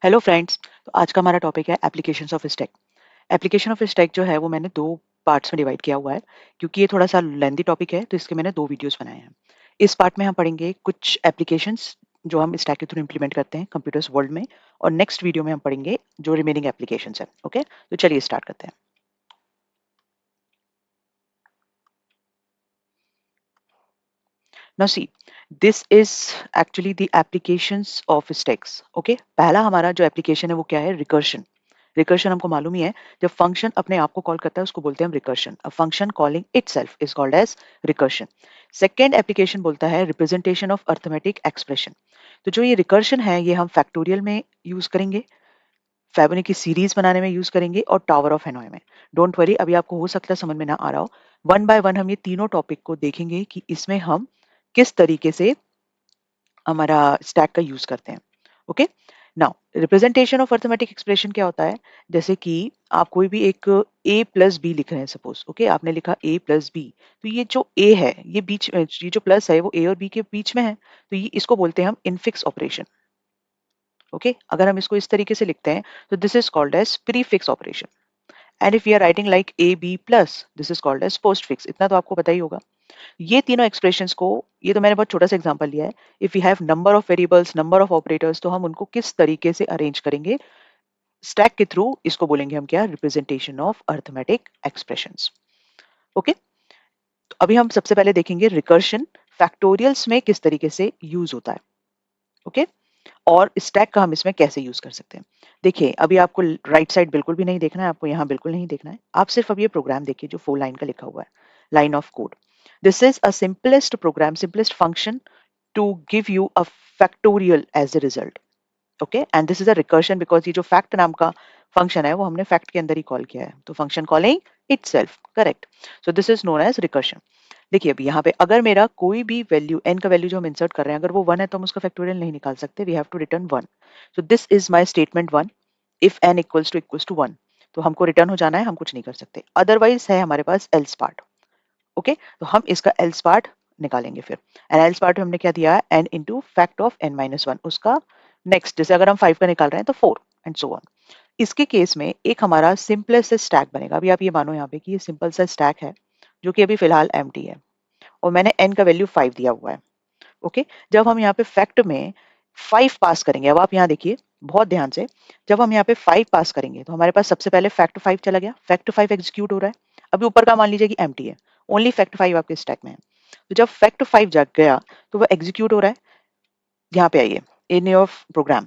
Hello friends. तो आज का हमारा टॉपिक है applications of stack. Application of stack जो है वो मैंने दो पार्ट्स में डिवाइड किया हुआ है क्योंकि ये थोड़ा सा लेंथी टॉपिक है, तो इसके मैंने दो वीडियोस बनाए हैं। इस पार्ट में हम पढ़ेंगे कुछ एप्लीकेशंस जो हम स्टैक के थ्रू इंप्लीमेंट करते हैं कंप्यूटर्स वर्ल्ड में, और नेक्स्ट वीडियो में हम पढ़ेंगे जो रिमेनिंग एप्लीकेशंस है। ओके, तो चलिए स्टार्ट करते हैं। Now see, this is actually the applications of stacks. Okay, पहला हमारा जो एप्लीकेशन है वो क्या है? रिकर्शन। रिकर्शन हमको मालूम ही है, जब फंक्शन अपने आप को कॉल करता है उसको बोलते हैं हम recursion. A function calling itself is called as recursion. Second application बोलता है रिप्रेजेंटेशन ऑफ अर्थमेटिक एक्सप्रेशन। तो जो ये रिकर्शन है ये हम फैक्टोरियल में यूज करेंगे, फैबोनिकी सीरीज बनाने में यूज करेंगे, और टावर ऑफ हेनॉय में। डोंट वरी, अभी आपको हो सकता है समझ में ना आ रहा हो। वन बाय वन हम ये तीनों टॉपिक को देखेंगे कि इसमें हम किस तरीके से हमारा स्टैक का यूज करते हैं। Okay, now representation of arithmetic expression क्या होता है? जैसे कि आप कोई भी एक a प्लस बी लिख रहे हैं, सपोज। ओके, आपने लिखा a प्लस बी, तो ये जो a है ये बीच, ये जो प्लस है वो a और b के बीच में है, तो ये इसको बोलते हैं हम इनफिक्स ऑपरेशन। ओके, अगर हम इसको इस तरीके से लिखते हैं तो this is called as prefix operation. And if you are writing like a b plus, this is called as postfix. इतना तो आपको पता ही होगा। ये तीनों एक्सप्रेशंस को, ये तो मैंने बहुत छोटा सा एग्जांपल लिया है। If you have number of variables, number of operators, तो हम उनको किस तरीके से अरेंज करेंगे स्टैक के थ्रू, इसको बोलेंगे हम क्या? Representation of arithmetic expressions. Okay, तो अभी हम सबसे पहले देखेंगे रिकर्शन फैक्टोरियल्स में किस तरीके से यूज होता है। ओके, और स्टैक का हम इसमें कैसे यूज कर सकते हैं। देखिए, अभी आपको राइट साइड बिल्कुल भी नहीं देखना है, आपको यहाँ बिल्कुल नहीं देखना है। आप सिर्फ अब ये प्रोग्राम देखिए जो 4 लाइन का लिखा हुआ है, line of code. This is a simplest program, simplest function to give you a factorial as a result. Okay, and this is a recursion because ये जो fact नाम का फंक्शन है वो हमने fact के अंदर ही कॉल किया है, तो function calling itself, correct. So this is known as recursion. देखिए, अभी यहाँ पे अगर मेरा कोई भी वैल्यू n का वैल्यू जो हम इंसर्ट कर रहे हैं अगर वो 1 है तो हम उसका फैक्टोरियल नहीं निकाल सकते, we have to return 1। So this is my statement 1। If n equals to 1, तो हमको रिटर्न हो जाना है, हम कुछ नहीं कर सकते। अदरवाइज है हमारे पास एल्स पार्ट। ओके, तो हम इसका एल्स पार्ट निकालेंगे फिर। एंड एल्स पार्ट में हमने क्या दिया है? N into fact of n minus one, उसका नेक्स्ट, जैसे अगर हम 5 का निकाल रहे हैं तो 4, एंड सो ऑन। इसके केस में एक हमारा सिंपलेस्ट स्टैक बनेगा। अभी आप ये मानो यहाँ पे कि ये सिंपल सा स्टैक है जो कि अभी फिलहाल एम्प्टी है, और मैंने एन का वैल्यू 5 दिया हुआ है। ओके, जब हम यहाँ पे फैक्ट में 5 पास करेंगे, अब आप यहाँ देखिए बहुत ध्यान से, जब हम यहाँ पे 5 पास करेंगे तो हमारे पास सबसे पहले फैक्ट 5 चला गया, फैक्ट 5 एग्जीक्यूट हो रहा है। अभी ऊपर का मान लीजिए कि एम्प्टी है, ओनली फैक्ट 5 आपके स्टैक में है। तो जब फैक्ट 5 जाग गया तो वो एग्जीक्यूट हो रहा है। यहाँ पे आइए, in your program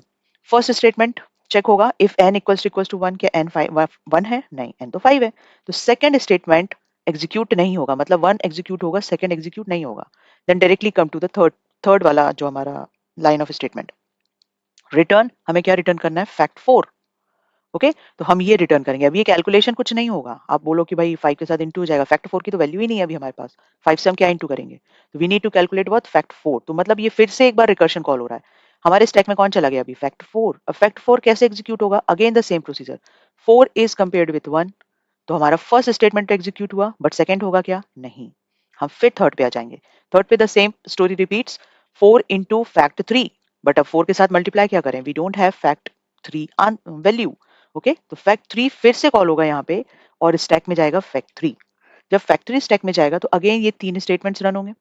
first statement check होगा, इफ n इक्वल्स टू 1, क्या n 1 है? नहीं, n तो 5 है। तो सेकंड स्टेटमेंट एग्जीक्यूट नहीं होगा, मतलब 1 एग्जीक्यूट होगा, सेकंड एग्जीक्यूट नहीं होगा। Then directly come to the third, third वाला जो हमारा लाइन ऑफ स्टेटमेंट, रिटर्न। हमें क्या रिटर्न करना है? फैक्ट 4। ओके, तो हम ये रिटर्न करेंगे। अब ये कैलकुलेशन कुछ नहीं होगा, आप बोलो कि भाई 5 के साथ इंटू हो जाएगा, फैक्ट 4 की तो वैल्यू ही नहीं है अभी हमारे पास, 5 से हम क्या इंटू करेंगे? तो we need to calculate what? Fact 4। तो मतलब ये फिर से एक बार रिकर्शन कॉल हो रहा है। हमारे स्टैक में कौन चला गया अभी? फैक्ट 4। अब फैक्ट 4 कैसे एग्जीक्यूट होगा? Again the same procedure, 4 is compared with 1। तो हमारा फर्स्ट स्टेटमेंट एग्जीक्यूट हुआ, बट सेकंड होगा क्या? नहीं। हम फिर थर्ड पे आ जाएंगे। थर्ड पे the same story repeats, 4 into fact 3। But अब 4 के साथ मल्टीप्लाई क्या करें? We don't have fact 3 value. Okay, तो फैक्ट 3 फिर से कॉल होगा यहाँ पे, और स्टैक में जाएगा फैक्ट 3। जब फैक्ट 3 स्टैक में जाएगा तो अगेन ये तीन स्टेटमेंट्स रन होंगे।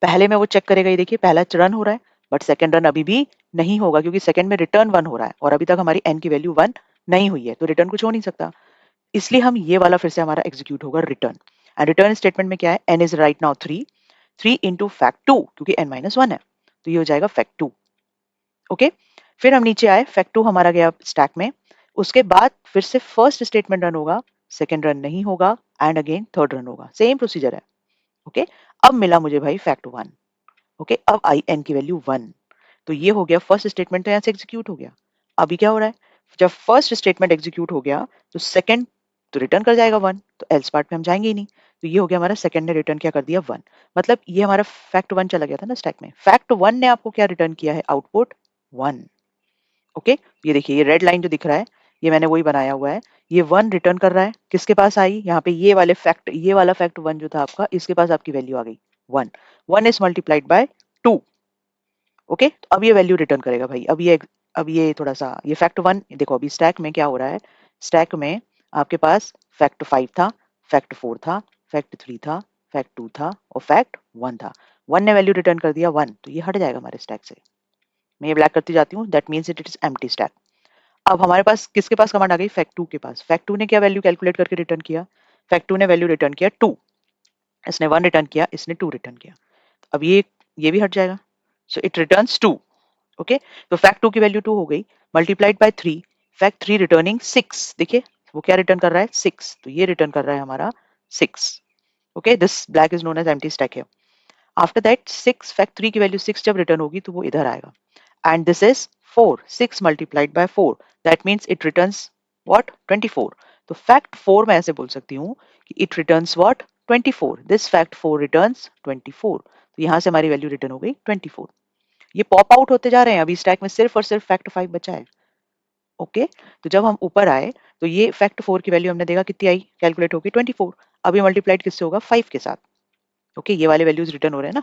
पहले में वो चेक करेगा, ये देखिए पहला रन हो रहा है, बट सेकंड रन अभी भी नहीं होगा क्योंकि सेकंड में रिटर्न 1 हो रहा है, और अभी तक हमारी n की वैल्यू 1 नहीं हुई है, तो रिटर्न कुछ हो नहीं सकता। इसलिए हम ये वाला फिर से हमारा एग्जीक्यूट होगा, रिटर्न। एंड रिटर्न स्टेटमेंट में क्या है? n is right now 3, 3 into fact 2, क्योंकि n माइनस 1 है, तो ये हो जाएगा फैक्ट 2। ओके, फिर हम नीचे आए, फैक्ट 2 हमारा गया स्टैक में। उसके बाद फिर से फर्स्ट स्टेटमेंट रन होगा, सेकंड रन नहीं होगा, एंड अगेन थर्ड रन होगा, सेम प्रोसीजर है। ओके, अब मिला मुझे भाई फैक्ट 1। ओके, अब आई n की वैल्यू 1, तो ये हो गया फर्स्ट स्टेटमेंट, तो यहाँ से एग्जीक्यूट हो गया। अभी क्या हो रहा है? जब फर्स्ट स्टेटमेंट एग्जीक्यूट हो गया तो सेकंड तो रिटर्न कर जाएगा 1, तो एल्स पार्ट में हम जाएंगे ही नहीं। तो ये हो गया हमारा सेकंड ने रिटर्न क्या कर दिया? 1। मतलब ये हमारा फैक्ट 1 चला गया था ना स्टैक में, फैक्ट 1 ने आपको क्या रिटर्न किया है? आउटपुट 1। ओके, ये देखिए ये रेड लाइन जो दिख रहा है, ये मैंने वही बनाया हुआ है। ये 1 रिटर्न कर रहा है, किसके पास आई? यहाँ पे ये वाले फैक्ट, ये वाला फैक्ट 1 जो था आपका, इसके पास आपकी वैल्यू आ गई 1। 1 इज मल्टीप्लाइड बाय 2। ओके, तो अब ये वैल्यू रिटर्न करेगा भाई। अब ये अब ये थोड़ा सा ये फैक्ट 1 देखो, अभी स्टैक में क्या हो रहा है, स्टैक में आपके पास फैक्ट 5 था, फैक्ट 4 था, फैक्ट 3 था, फैक्ट 2 था और फैक्ट 1 था। 1 ने वैल्यू रिटर्न कर दिया 1, तो ये हट जाएगा हमारे स्टैक से। मैं ये ब्लैक करती जाती हूँ, that means it is empty stack. अब हमारे पास किसके पास कमांड आ गई, फैक्ट 2 के पास। फैक्ट 2 ने क्या वैल्यू कैलकुलेट करके रिटर्न किया, फैक्ट 2 ने वैल्यू रिटर्न किया 2, इसने 1 रिटर्न किया, इसने 2 रिटर्न किया। अब ये भी हट जाएगा, सो इट रिटर्न्स 2। ओके, तो फैक्ट 2 की वैल्यू 2 हो गई, मल्टीप्लाइड बाय 3, फैक्ट 3 रिटर्निंग 6। देखिए वो क्या रिटर्न कर रहा है, 6, तो ये रिटर्न कर रहा है हमारा 6। Okay, this black is known as empty stack है। आफ्टर दैट 6, फैक्ट 3 की वैल्यू 6 जब रिटर्न होगी तो वो इधर आएगा, and this is 4, 6 multiplied by 4, that means it returns what, 24। तो फैक्ट 4 मैं ऐसे बोल सकती हूँ कि it returns what, 24, this fact 4 returns 24। तो यहाँ से हमारी वैल्यू रिटर्न हो गई 24। ये पॉप आउट होते जा रहे हैं, अभी स्टैक में सिर्फ और सिर्फ फैक्ट 5 बचा है। ओके, तो जब हम ऊपर आए तो ये फैक्ट 4 की वैल्यू हमने देखा कितनी आई, कैलकुलेट होगी 24। अभी मल्टीप्लाइड किससे होगा, 5 के साथ। ओके, ये वाले वैल्यूज रिटर्न हो रहे हैं ना।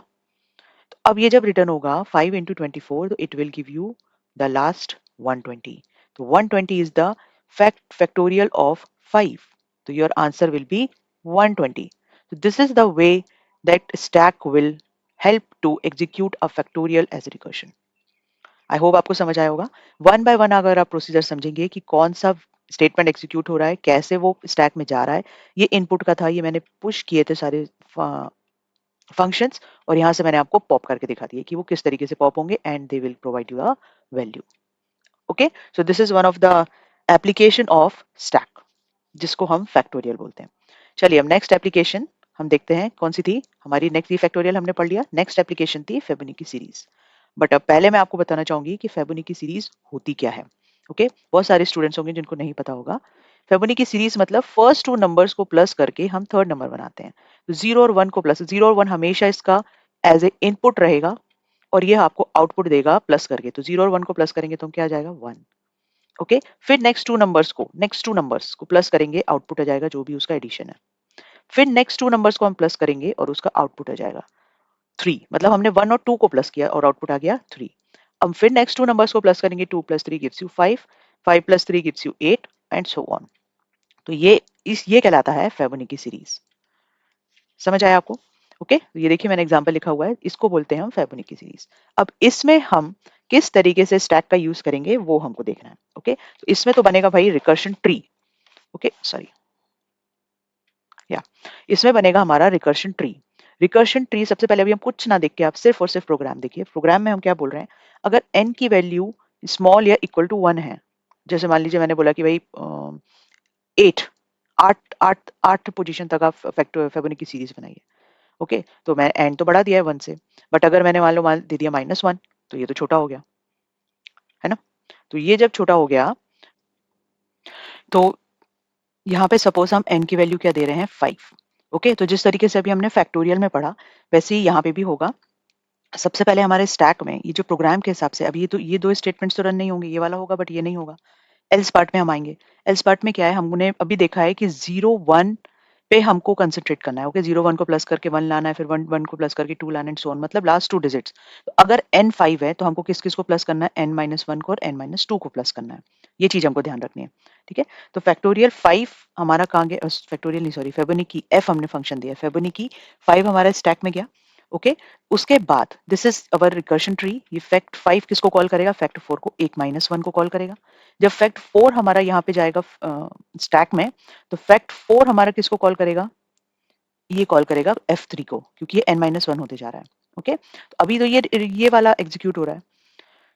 तो अब ये जब रिटर्न होगा 5 इंटू 24, तो it will give you the last 120। तो 120 इज द फैक्टोरियल ऑफ 5, तो your answer will be 120। So this is the way that stack will help to execute a factorial as a recursion. I hope आपको समझ आया होगा। One by one अगर आप procedure समझेंगे कि कौन सा स्टेटमेंट एग्जीक्यूट हो रहा है, कैसे वो स्टैक में जा रहा है, ये इनपुट का था, ये मैंने पुश किए थे सारे फंक्शंस, और यहाँ से मैंने आपको पॉप करके दिखा दिया कि वो किस तरीके से पॉप होंगे and they will provide you a value. Okay, so this is one of the application of stack, जिसको हम फैक्टोरियल बोलते हैं। चलिए अब नेक्स्ट एप्लीकेशन हम देखते हैं कौन सी थी हमारी। नेक्स्ट, ये फैक्टोरियल हमने पढ़ लिया, नेक्स्ट एप्लीकेशन थी फेबोनिकी सीरीज। बट अब पहले मैं आपको बताना चाहूंगी कि फेबोनिकी सीरीज होती क्या है। ओके, बहुत सारे स्टूडेंट्स होंगे जिनको नहीं पता होगा। फेबोनिकी सीरीज मतलब फर्स्ट टू नंबर्स को प्लस करके हम थर्ड नंबर बनाते हैं। तो 0 और 1 को प्लस, 0 और 1 हमेशा इसका एज ए इनपुट रहेगा और ये आपको आउटपुट देगा प्लस करके। तो 0 और 1 को प्लस करेंगे तो क्या आ जाएगा, 1। ओके, फिर नेक्स्ट टू नंबर्स को प्लस करेंगे, आउटपुट आ जाएगा जो भी उसका एडिशन है। फिर नेक्स्ट टू नंबर्स को हम प्लस करेंगे और उसका आउटपुट आ जाएगा 3। मतलब हमने 1 और 2 को प्लस किया और आउटपुट आ गया 3। अब फिर नेक्स्ट टू नंबर्स को प्लस करेंगे, 2 plus 3 gives you 5, 5 plus 3 gives you 8 and so on. तो ये कहलाता है फेबोनिकी सीरीज। समझ आया आपको? ओके, तो ये देखिए मैंने एग्जांपल लिखा हुआ है, इसको बोलते हैं हम फेबोनिकी सीरीज। अब इसमें हम किस तरीके से स्टैक का यूज करेंगे वो हमको देखना है। ओके, तो इसमें तो बनेगा भाई रिकर्शन ट्री। ओके सॉरी, या इसमें बनेगा हमारा रिकर्शन ट्री। रिकर्शन ट्री सबसे पहले अभी हम कुछ ना देख के आप सिर्फ और सिर्फ प्रोग्राम देखिए। प्रोग्राम में हम क्या बोल रहे हैं, अगर n की वैल्यू स्मॉल या इक्वल टू 1 है, जैसे मान लीजिए मैंने बोला कि भाई 8, आठ आठ आठ पोजीशन तक आप फैक्टर फेबोनिकी सीरीज बनाइए। ओके, तो मैं n तो बढ़ा दिया है 1 से, बट अगर मैंने मान दे दिया -1, तो ये तो छोटा हो गया है ना। तो ये जब छोटा हो गया तो यहाँ पे सपोज हम n की वैल्यू क्या दे रहे हैं, 5। ओके, तो जिस तरीके से अभी हमने फैक्टोरियल में पढ़ा वैसे ही यहाँ पे भी होगा। सबसे पहले हमारे स्टैक में ये जो प्रोग्राम के हिसाब से, अब ये दो स्टेटमेंट्स तो रन नहीं होंगे, ये वाला होगा बट ये नहीं होगा। एल्स पार्ट में हम आएंगे। एल्स पार्ट में क्या है, हमने अभी देखा है कि 0 1 पे हमको कंसंट्रेट करना है। ओके, 0 1 को प्लस करके 1 लाना है, फिर 1 1 को प्लस करके 2 लाना एंड सो ऑन, मतलब लास्ट 2 डिजिट्स। तो अगर n 5 है तो हमको किस किस को प्लस करना है, n-1 को और n-2 को प्लस करना है। ये चीज हमको ध्यान रखनी है, ठीक है। तो फैक्टोरियल 5 हमारा कहाँ गया, फैक्टोरियल नहीं सॉरी, फेबोनिकी f हमने फंक्शन दिया, फेबोनिकी 5 हमारा स्टैक में गया। ओके, उसके बाद this is our recursion tree. ये फैक्ट 5 किसको कॉल करेगा, फैक्ट 4 को, एक -1 को कॉल करेगा। जब फैक्ट 4 हमारा यहाँ पे जाएगा स्टैक में, तो फैक्ट 4 हमारा किसको कॉल करेगा, ये कॉल करेगा F3 को, क्योंकि ये n-1 होते जा रहा है। ओके, तो अभी तो ये वाला एग्जीक्यूट हो रहा है।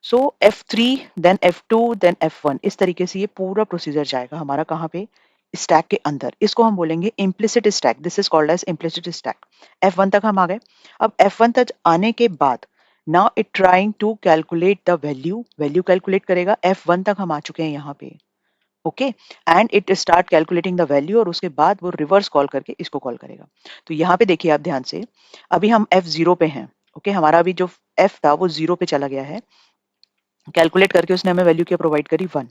सो F3 then F2 then F1, इस तरीके से ये पूरा प्रोसीजर जाएगा हमारा कहाँ पे, स्टैक के अंदर। इसको हम बोलेंगे implicit stack, this is called as implicit stack. F1 तक हम आ गए। अब F1 तक आने के बाद now it trying to calculate the value, value calculate करेगा। F1 तक हम आ चुके हैं यहाँ पे। Okay, and it start calculating the value, और उसके बाद वो रिवर्स कॉल करके इसको कॉल करेगा। तो यहाँ पे देखिए आप ध्यान से, अभी हम F0 पे हैं। ओके, हमारा अभी जो F था वो 0 पे चला गया है, कैलकुलेट करके उसने हमें वैल्यू क्या प्रोवाइड करी, 1।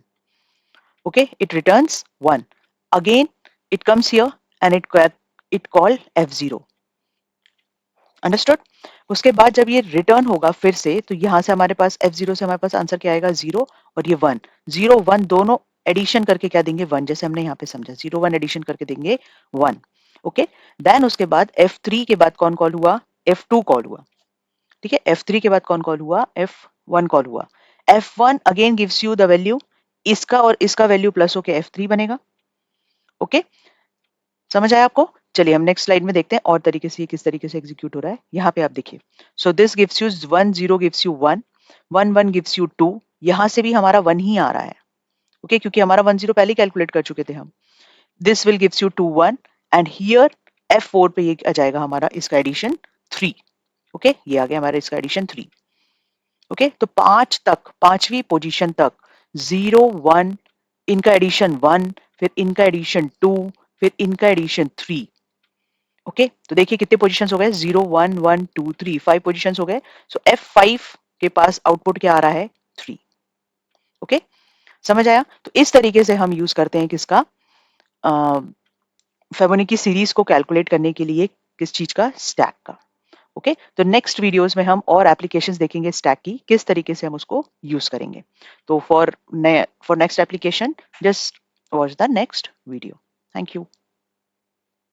Okay, it returns 1। Again it comes here and it call F0। Understood? उसके बाद जब ये रिटर्न होगा फिर से, तो यहाँ से हमारे पास F0 से हमारे पास आंसर क्या आएगा 0 और ये 1, 0 1 दोनों एडिशन करके क्या देंगे 1, जैसे हमने यहाँ पे समझा 0 1 एडिशन करके देंगे 1। ओके, देन उसके बाद F3 के बाद कौन कॉल हुआ, F2 कॉल हुआ। ठीक है, F3 के बाद कौन कॉल हुआ, F1 कॉल हुआ। F1 again gives you the value, इसका और इसका वैल्यू प्लस होके F3 बनेगा। ओके, समझ आया आपको? चलिए हम नेक्स्ट स्लाइड में देखते हैं और तरीके से ये किस तरीके से एग्जीक्यूट हो रहा है। यहाँ पे आप देखिए, so this gives you 1 0 gives you 1 1 1 gives you 2, यहाँ से भी हमारा 1 ही आ रहा है। ओके, क्योंकि हमारा 1 0 पहले कैलकुलेट कर चुके थे हम। This will gives you 2 1 and here F4 पे ये आ जाएगा हमारा इसका एडिशन 3। ओके, ये आ गया हमारा इसका एडिशन 3। ओके, तो 5 तक, पांचवी पोजीशन तक 0 1, इनका एडिशन 1, फिर इनका एडिशन 2, फिर इनका एडिशन 3। ओके, तो देखिए कितने पोजीशंस हो गए, 0 1 1 2 3, 5 पोजीशंस हो गए। सो F5 के पास आउटपुट क्या आ रहा है 3। ओके, समझ आया? तो इस तरीके से हम यूज करते हैं किसका, फेबोनिकी सीरीज को कैलकुलेट करने के लिए, किस चीज का, स्टैक का। ओके, तो नेक्स्ट वीडियोस में हम और एप्लीकेशंस देखेंगे स्टैक की, किस तरीके से हम उसको यूज करेंगे। तो for next application just watch the next video. Thank you.